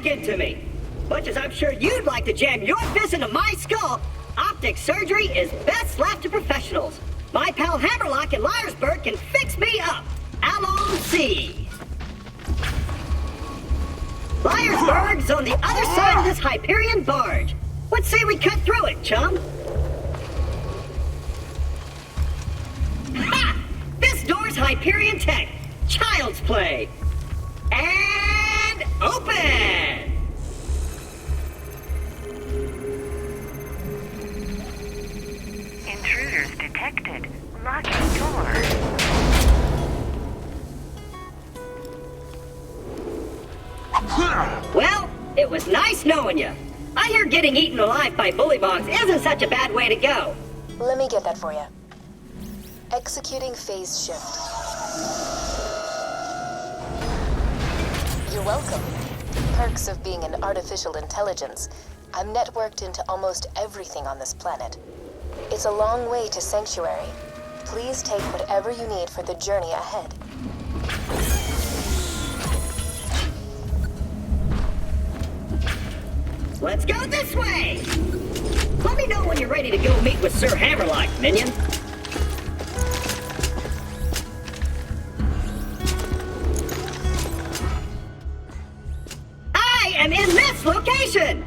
back into me. Much as I'm sure you'd like to jam your fist into my skull, optic surgery is best left to professionals. My pal Hammerlock in Liarsburg can fix me up. Allons-y. Liarsburg's on the other side of this Hyperion barge. What say we cut through it, chum? Ha! This door's Hyperion tech. Child's play. And open! Intruders detected. Locking door. Well, it was nice knowing you. I hear getting eaten alive by bullymongs isn't such a bad way to go. Let me get that for you. Executing phase shift. You're welcome. Perks of being an artificial intelligence. I'm networked into almost everything on this planet. It's a long way to Sanctuary. Please take whatever you need for the journey ahead. Let's go this way! Let me know when you're ready to go meet with Sir Hammerlock, minion. I am in this location!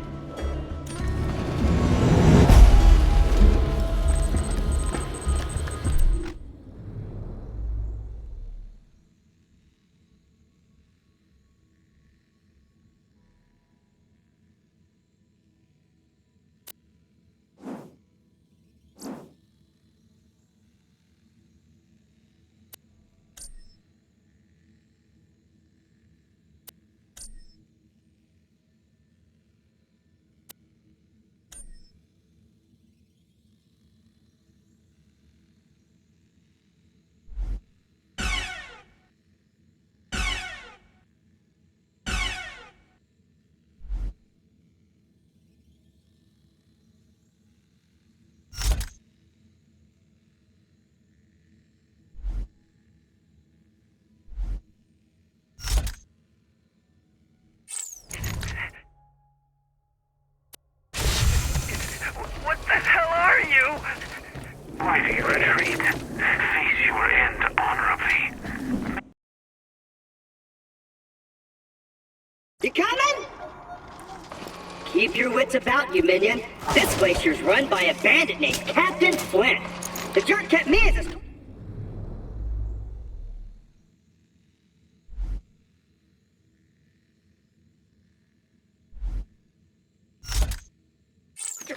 What the hell are you? Mighty retreat. Face your end honorably. You coming? Keep your wits about you, minion. This glacier's run by a bandit named Captain Flint. The jerk kept me as a...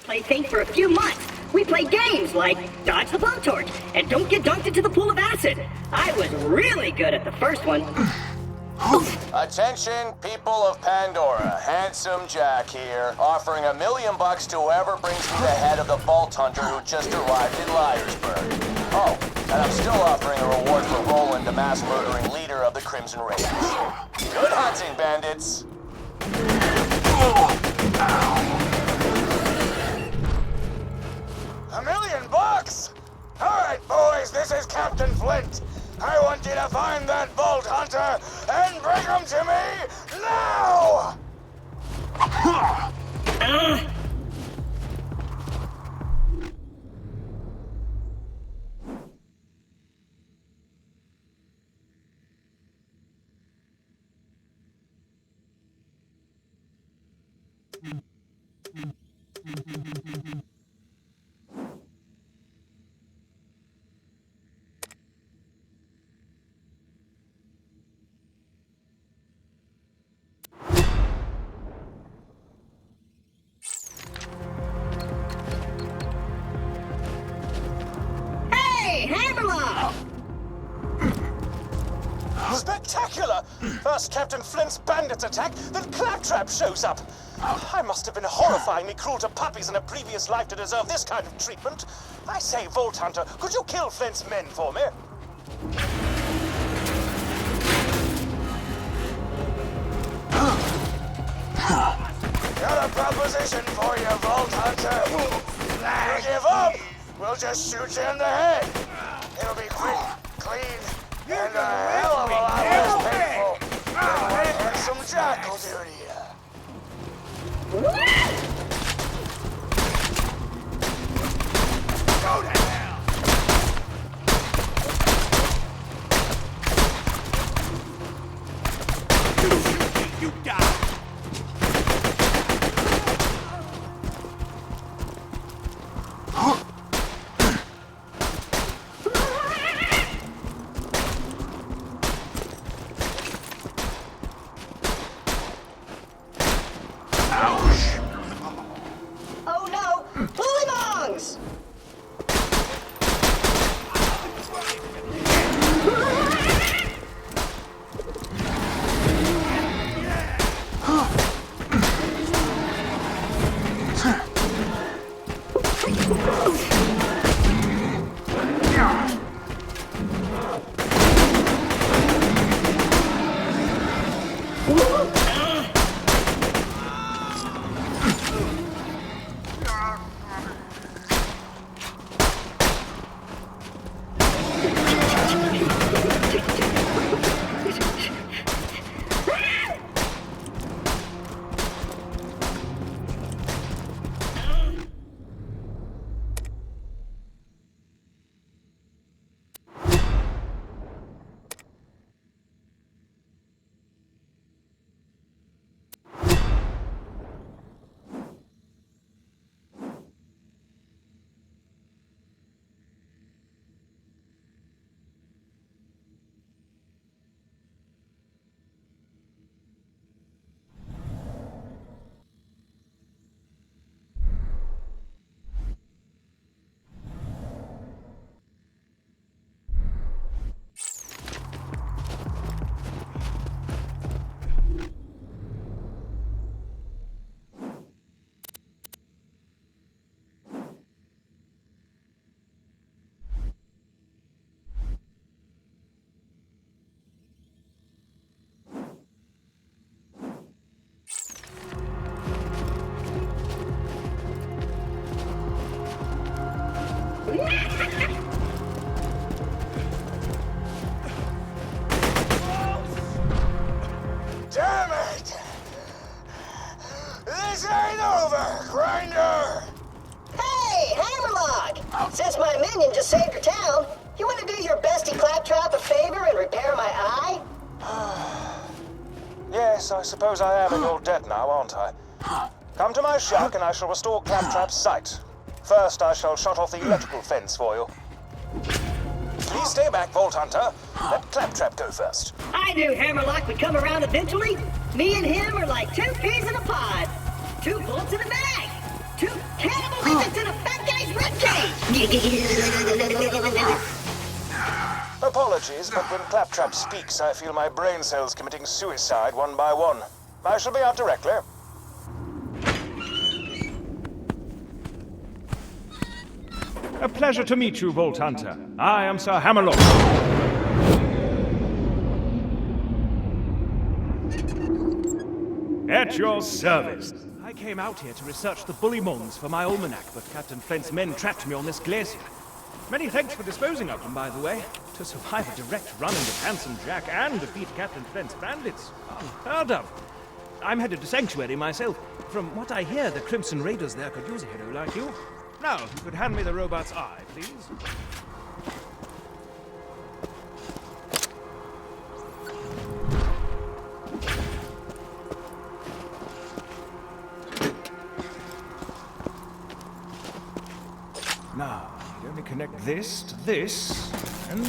plaything for a few months. We played games like Dodge the Blowtorch and Don't Get Dunked into the Pool of Acid. I was really good at the first one. Attention, people of Pandora. Handsome Jack here, offering $1 million to whoever brings me the head of the Vault Hunter who just arrived in Liarsburg. Oh, and I'm still offering a reward for Roland, the mass murdering leader of the Crimson Raiders. Good hunting, bandits. $1 million? All right, boys, this is Captain Flint. I want you to find that Vault Hunter and bring him to me now! Spectacular! First Captain Flint's bandits attack, then Claptrap shows up. I must have been horrifyingly cruel to puppies in a previous life to deserve this kind of treatment. I say, Vault Hunter, could you kill Flint's men for me? Got a proposition for you, Vault Hunter. You give up, we'll just shoot you in the head. It'll be quick, clean, and a hell of a lot less painful than what some Jack will do to you. Go to hell! You shoot me, you die! Oh no! Bullymongs! Damn it! This ain't over, Grinder! Hey, Hammerlock! Since my minion just saved your town, you want to do your bestie Claptrap a favor and repair my eye? Yes, I suppose I am in your debt now, aren't I? Come to my shack and I shall restore Claptrap's sight. First, I shall shut off the electrical fence for you. Please stay back, Vault Hunter. Let Claptrap go first. I knew Hammerlock would come around eventually. Me and him are like two peas in a pod. 2 bullets in a bag. 2 cannibal limits in a fat guy's ribcage. Apologies, but when Claptrap speaks, I feel my brain cells committing suicide one by one. I shall be out directly. A pleasure to meet you, Vault Hunter. I am Sir Hammerlock. At your service. I came out here to research the bullymongs for my almanac, but Captain Flint's men trapped me on this glacier. Many thanks for disposing of them, by the way. To survive a direct run into Handsome Jack and defeat Captain Flint's bandits. Unheard of. I'm headed to Sanctuary myself. From what I hear, the Crimson Raiders there could use a hero like you. Now, if you could hand me the robot's eye, please. Now, you only connect this to this, and...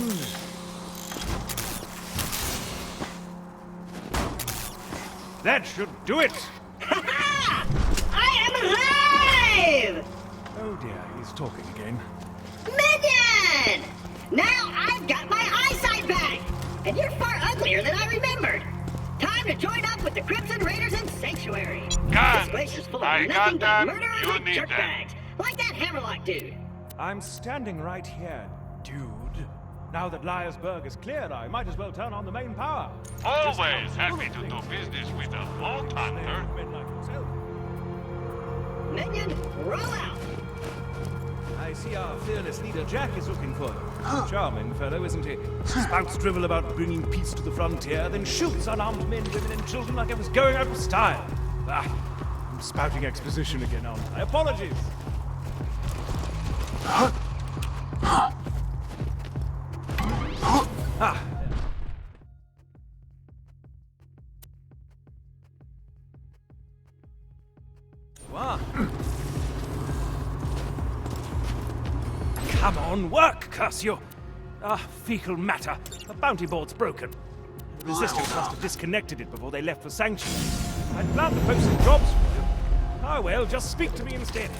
that should do it! Ha-ha! I am alive! Oh dear, he's talking again. Minion! Now I've got my eyesight back! And you're far uglier than I remembered! Time to join up with the Crimson Raiders in Sanctuary! Guns! This place is full of I nothing got but them. murderers You and need them. jerkbags! Like that Hammerlock dude! I'm standing right here, dude. Now that Liarsburg is cleared, I might as well turn on the main power. Always happy to do business with a Vault Hunter. Men like yourself. Minion, roll out! I see our fearless leader Jack is looking for you. Charming fellow, isn't he? Spouts drivel about bringing peace to the frontier, then shoots unarmed men, women, and children like it was going out of style. Ah, I'm spouting exposition again, aren't I? Apologies! Ah. Wow. Come on, work, curse you! Ah, fecal matter. The bounty board's broken. The resistance must have disconnected it before they left for Sanctuary. I'd planned to post some jobs for you. Ah, well, just speak to me instead.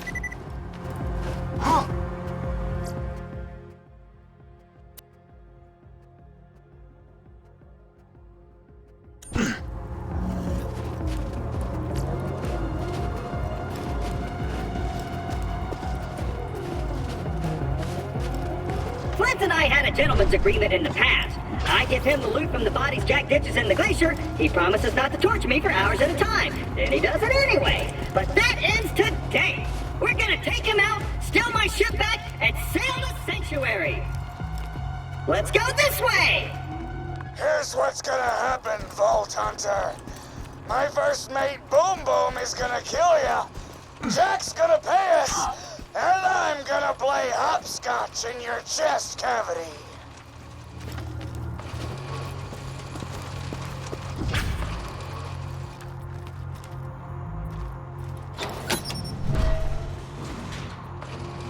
Flint and I had a gentleman's agreement in the past. I give him the loot from the bodies Jack ditches in the glacier. He promises not to torture me for hours at a time. And he does it anyway. But that ends today. We're gonna take him out, steal my ship back, and sail to Sanctuary. Let's go this way! Here's what's gonna happen, Vault Hunter. My first mate, Boom Boom, is gonna kill ya. Jack's gonna pay us, and I'm gonna play hopscotch in your chest cavity.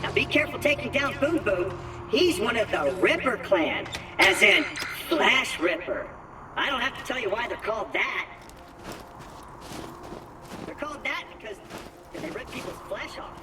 Now be careful taking down Boom Boom. He's one of the Ripper clan, as in Flash Ripper. I don't have to tell you why they're called that. They're called that because they rip people's flesh off.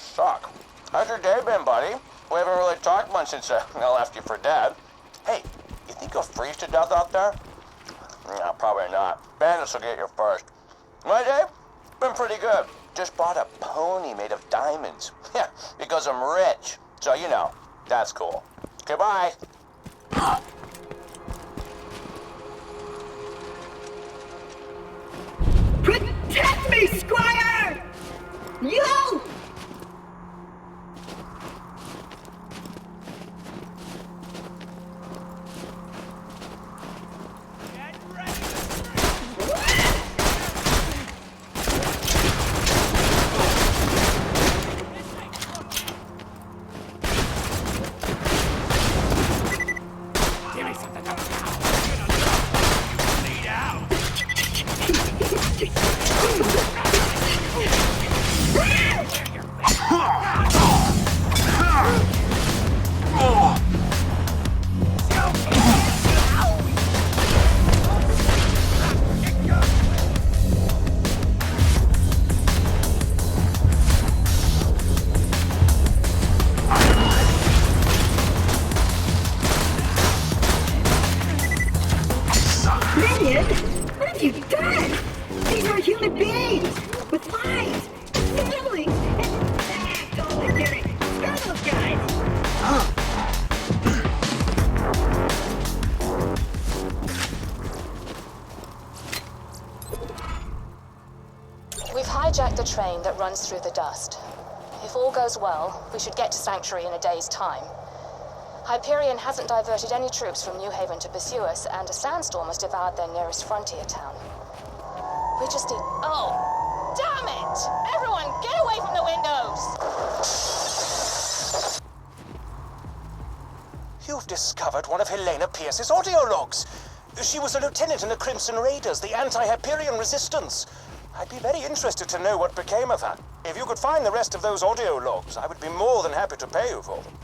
suck. How's your day been, buddy? We haven't really talked much since I left you for dead. Hey, you think you'll freeze to death out there? No, probably not. Bandits will get you first. My day? Been pretty good. Just bought a pony made of diamonds. Yeah, because I'm rich. So, you know, that's cool. Okay, bye. Protect me, Squire! You! Minion? What have you done? These are human beings with lives, families, and totally kidding. Screw those guys. We've hijacked the train that runs through the dust. If all goes well, we should get to Sanctuary in a day's time. Hyperion hasn't diverted any troops from New Haven to pursue us, and a sandstorm has devoured their nearest frontier town. We just need... Oh! Damn it! Everyone, get away from the windows! You've discovered one of Helena Pierce's audio logs. She was a lieutenant in the Crimson Raiders, the anti-Hyperion resistance. I'd be very interested to know what became of her. If you could find the rest of those audio logs, I would be more than happy to pay you for them.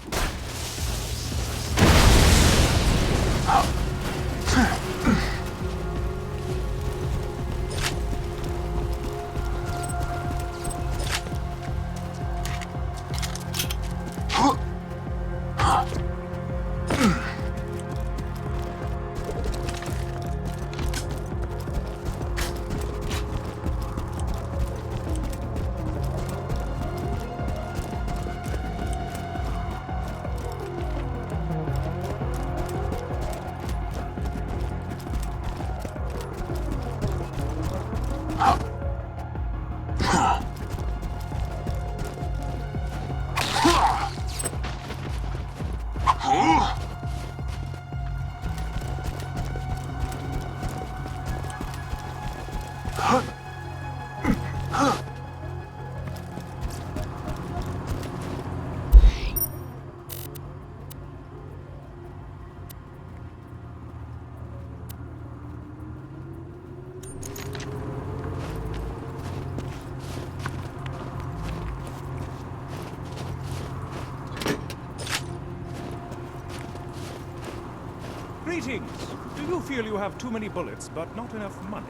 Greetings. Do you feel you have too many bullets but not enough money?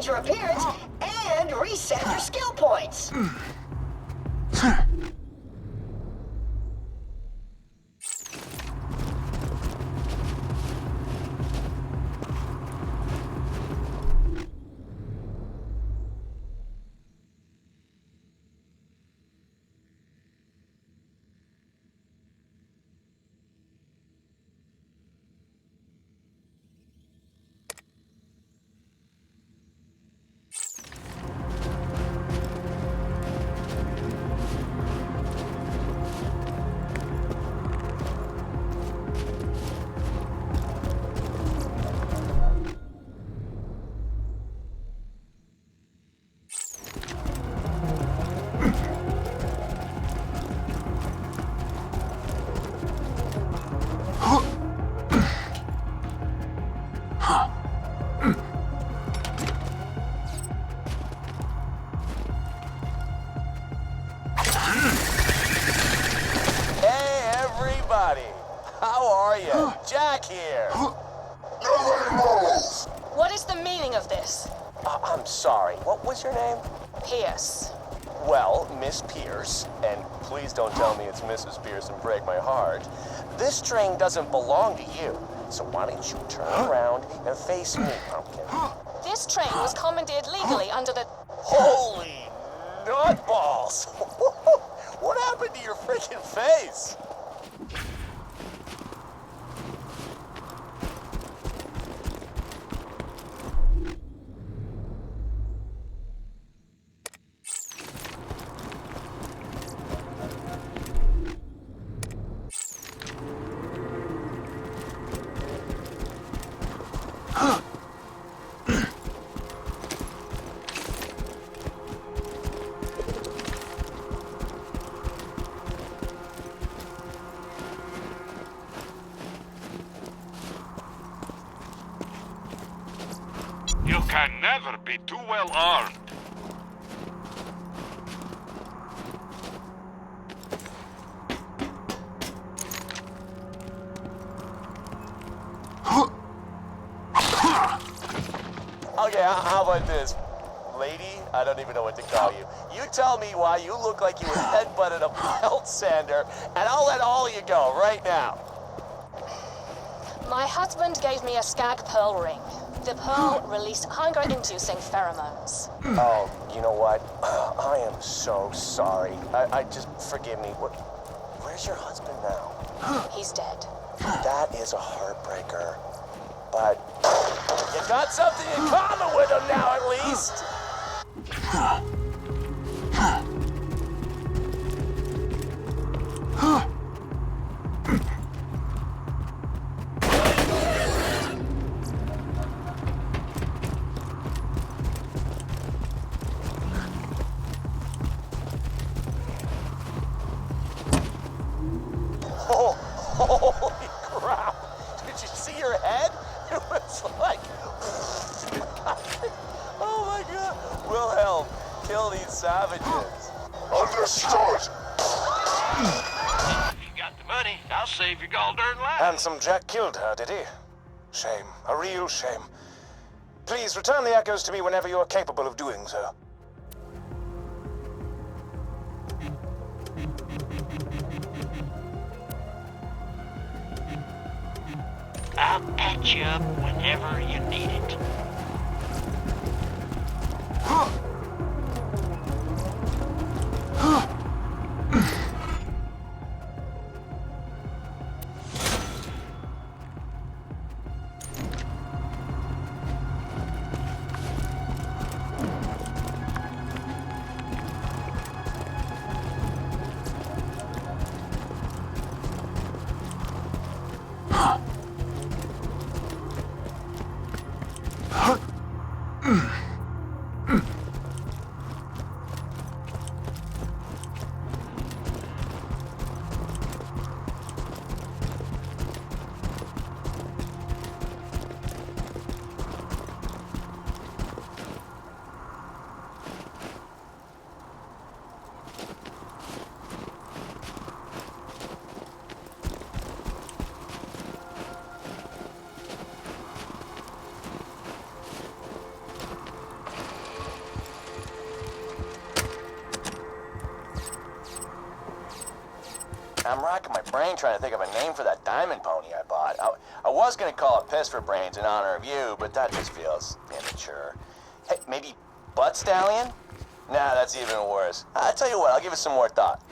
change your appearance and reset your skill points. How are you? Jack here. What is the meaning of this? I'm sorry. What was your name? Pierce. Well, Miss Pierce, and please don't tell me it's Mrs. Pierce and break my heart. This train doesn't belong to you. So why don't you turn around and face me, Pumpkin? This train was commandeered legally under the... Holy nutballs! What happened to your freaking face? You can never be too well armed. Okay, how about this? Lady, I don't even know what to call you. You tell me why you look like you were headbutted a belt sander, and I'll let all of you go right now. My husband gave me a skag pearl ring. The pearl released hunger-inducing pheromones. Oh, you know what? I am so sorry. I just, forgive me. Where's your husband now? He's dead. That is a heartbreaker. But you got something in common with him now, at least. Holy crap! Did you see your head? It was like... Oh my god! Wilhelm, kill these savages. Understood. If you got the money, I'll save your gall-darn life. Handsome Jack killed her, did he? Shame. A real shame. Please return the echoes to me whenever you are capable of doing so. I'll patch you up whenever you need it. I'm racking my brain trying to think of a name for that diamond pony I bought. I was gonna call it Piss for Brains in honor of you, but that just feels immature. Hey, maybe Butt Stallion? Nah, that's even worse. I'll tell you what, I'll give it some more thought.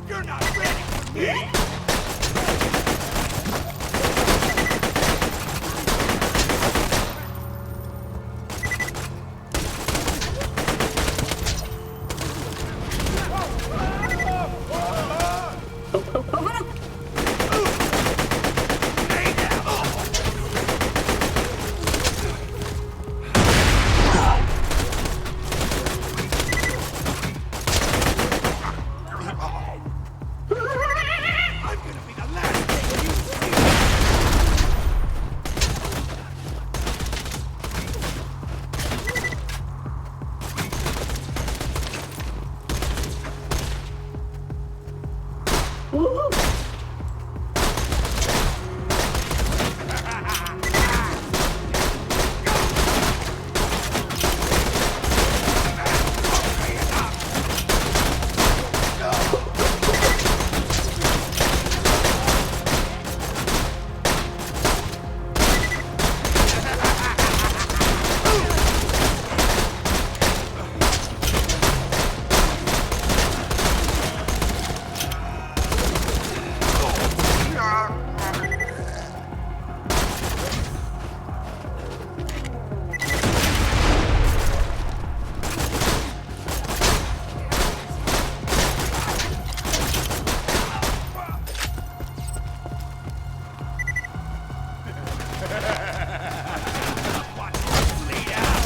You're not ready for me! I'm gonna be the last thing you see! Watch this bleed out!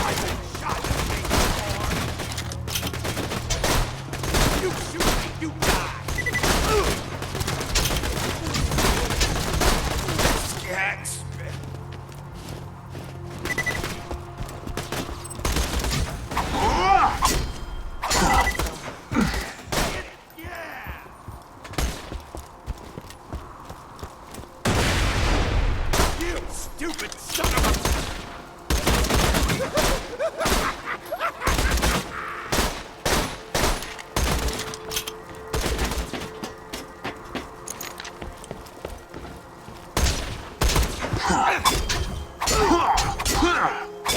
I've been shot and made born. You shoot me, you die! Skag spit! Yeah! You stupid son of a...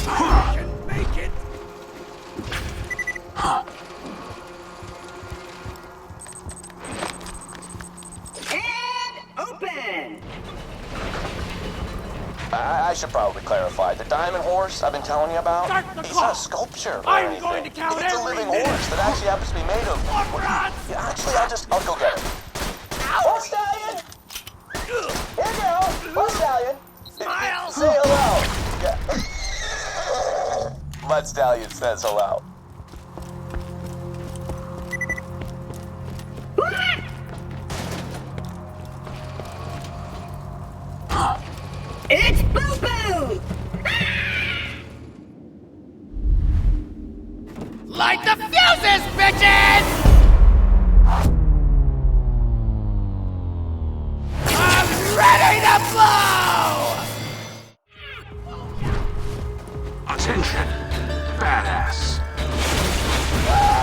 I can make it! And open! I should probably clarify. The diamond horse I've been telling you about, Start the it's clock. not a sculpture or I'm anything. going to count It's a every living minute. horse that actually happens to be made of... Yeah, actually, I'll go get it. Horse Stallion! Here you go! Horse Stallion! Smile. Say hello! Yeah. Mud Stallion says hello. It's Boo Boo! Light the fuses, bitches! I'm ready to blow! Attention, badass. Ah!